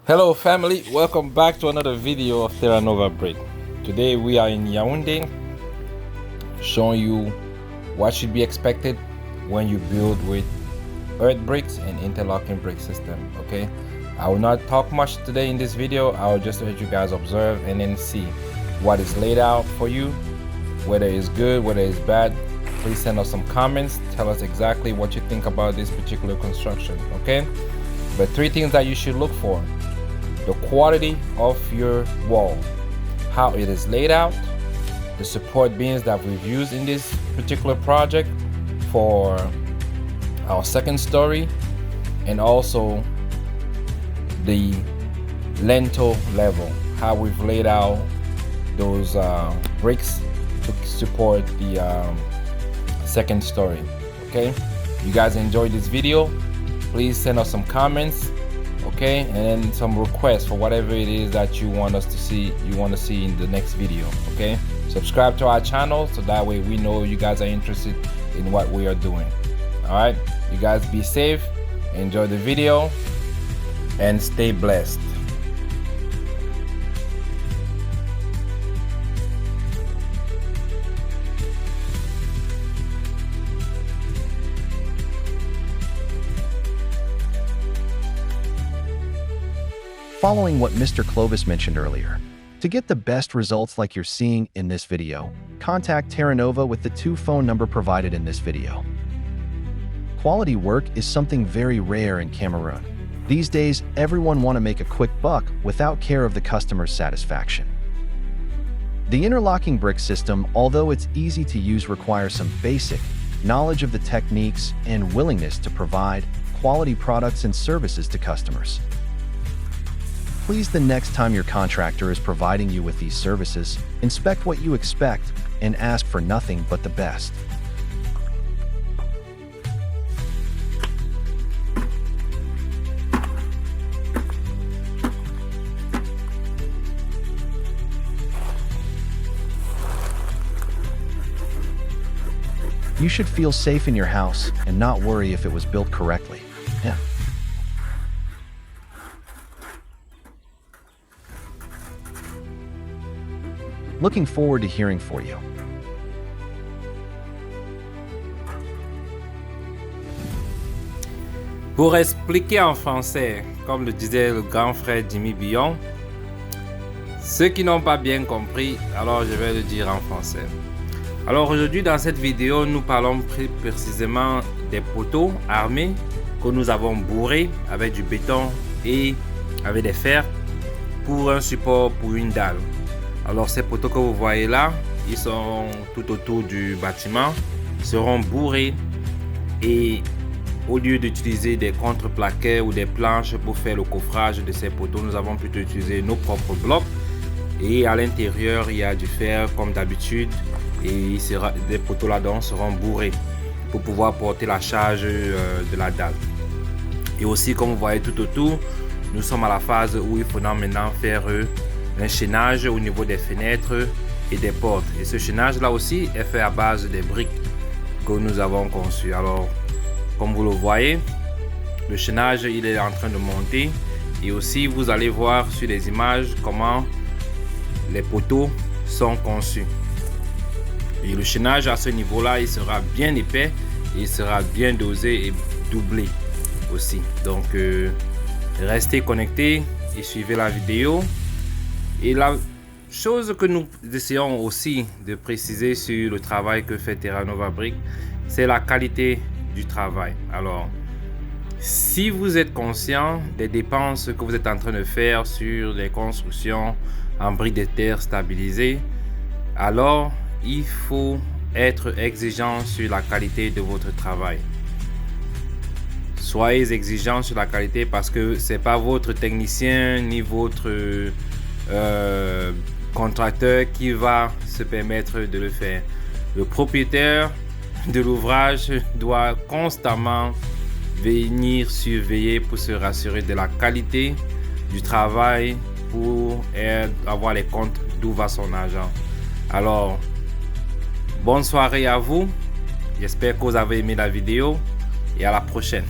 Hello family, welcome back to another video of Terre Briques. Today we are in Yaoundé, showing you what should be expected when you build with earth bricks and interlocking brick system. Okay, I will not talk much today in this video. I will just let you guys observe and then see what is laid out for you, whether it's good, whether it's bad. Please send us some comments, tell us exactly what you think about this particular construction. Okay, but three things that you should look for: the quality of your wall, how it is laid out, the support beams that we've used in this particular project for our second story, and also the lintel level, how we've laid out those bricks to support the second story. Okay, you guys enjoyed this video, please send us some comments, okay, and then some requests for whatever it is that you want us to see, in the next video. Okay, subscribe to our channel so that way we know you guys are interested in what we are doing. All right, you guys be safe, enjoy the video, and stay blessed. Following what Mr. Clovis mentioned earlier, to get the best results like you're seeing in this video, contact Terre with the 2 phone number provided in this video. Quality work is something very rare in Cameroon. These days, everyone want to make a quick buck without care of the customer's satisfaction. The interlocking brick system, although it's easy to use, requires some basic knowledge of the techniques and willingness to provide quality products and services to customers. Please, the next time your contractor is providing you with these services, inspect what you expect and ask for nothing but the best. You should feel safe in your house and not worry if it was built correctly. Yeah. Looking forward to hearing from you. Pour expliquer en français, comme le disait le grand frère Jimmy Billon, ceux qui n'ont pas bien compris, alors je vais le dire en français. Alors aujourd'hui dans cette vidéo, nous parlons plus précisément des poteaux armés que nous avons bourrés avec du béton et avec des fers pour un support pour une dalle. Alors ces poteaux que vous voyez là, ils sont tout autour du bâtiment, seront bourrés, et au lieu d'utiliser des contreplaquets ou des planches pour faire le coffrage de ces poteaux, nous avons plutôt utilisé nos propres blocs, et à l'intérieur il y a du fer comme d'habitude, et des poteaux là-dedans seront bourrés pour pouvoir porter la charge de la dalle. Et aussi, comme vous voyez tout autour, nous sommes à la phase où il faudra maintenant faire un chaînage au niveau des fenêtres et des portes, et ce chaînage là aussi est fait à base des briques que nous avons conçues. Alors comme vous le voyez, le chaînage il est en train de monter, et aussi vous allez voir sur les images comment les poteaux sont conçus, et le chaînage à ce niveau là il sera bien épais et il sera bien dosé et doublé aussi. Donc restez connectés et suivez la vidéo. Et la chose que nous essayons aussi de préciser sur le travail que fait Terre Briques, c'est la qualité du travail. Alors, si vous êtes conscient des dépenses que vous êtes en train de faire sur les constructions en briques de terre stabilisées, alors il faut être exigeant sur la qualité de votre travail. Soyez exigeant sur la qualité, parce que c'est pas votre technicien ni votre contracteur qui va se permettre de le faire. Le propriétaire de l'ouvrage doit constamment venir surveiller pour se rassurer de la qualité du travail, pour avoir les comptes d'où va son argent. Alors, bonne soirée à vous, j'espère que vous avez aimé la vidéo, et à la prochaine.